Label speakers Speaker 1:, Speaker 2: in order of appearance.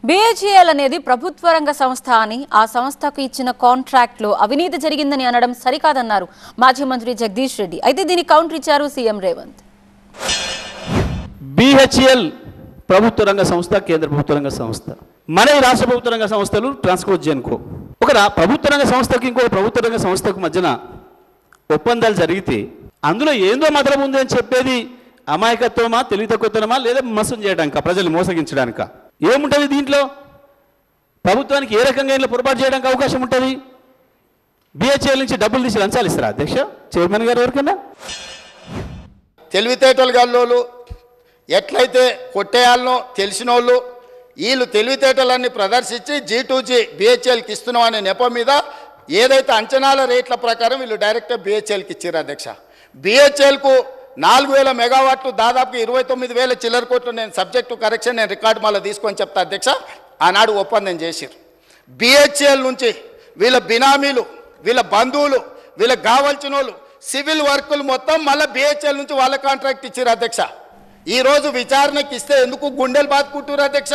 Speaker 1: BHEL అనేది ప్రభుత్వ రంగ సంస్థ అని ఆ సంస్థకు ఇచ్చిన కాంట్రాక్ట్ లో అవినీతి జరిగిందని అనడం సరికాదన్నారు మాజీ మంత్రి జగదీష్ రెడ్డి. అయితే దీనికి కౌంటర్ ఇచ్చారు సీఎం రేవంత్.
Speaker 2: BHEL ప్రభుత్వ రంగ సంస్థ, కేంద్ర ప్రభుత్వ రంగ సంస్థ. మన రాష్ట్ర ప్రభుత్వ రంగ సంస్థలు ట్రాన్స్కోజెన్కో ఒక ప్రభుత్వ రంగ సంస్థకి ఇంకో ప్రభుత్వ రంగ సంస్థకు మధ్యన ఒప్పందాలు జరిగితే అందులో ఏందో మతలం ఉంది అని చెప్పేది అమాయకత్వమా, తెలివితక్కువతనమా, లేదా మోసం చేయడానిక, ప్రజల్ని మోసగించడానిక? ఏముంటుంది దీంట్లో? ప్రభుత్వానికి ఏ రకంగా ఇలా పొరపాటు చేయడానికి అవకాశం ఉంటుంది? BHEL నుంచి డబ్బులు తీసి లంచాలు ఇస్తారా అధ్యక్ష, చైర్మన్ గారు? ఎవరికైనా
Speaker 3: తెలివితేటలు గల్లోళ్ళు ఎట్లయితే కొట్టేయాలనో తెలిసిన వాళ్ళు వీళ్ళు తెలివితేటలన్నీ ప్రదర్శించి G2G BHELకి ఇస్తున్నాం అనే నెపం మీద ఏదైతే అంచనాల రేట్ల ప్రకారం వీళ్ళు డైరెక్ట్గా BHELకి ఇచ్చారు అధ్యక్ష. BHELకు 4000 మెగావాట్లు దాదాపు 29,000 చిల్లర కోట్లు. నేను సబ్జెక్టు కరెక్షన్, నేను రికార్డు మళ్ళీ తీసుకొని చెప్తా అధ్యక్ష. ఆనాడు ఒప్పందం చేశారు. BHEL నుంచి వీళ్ళ బినామీలు, వీళ్ళ బంధువులు, వీళ్ళకి కావాల్సిన వాళ్ళు సివిల్ వర్కులు మొత్తం మళ్ళీ BHEL నుంచి వాళ్ళ కాంట్రాక్ట్ ఇచ్చారు అధ్యక్ష. ఈరోజు విచారణకి ఇస్తే ఎందుకు గుండెలు బాదుకుంటున్నారు అధ్యక్ష?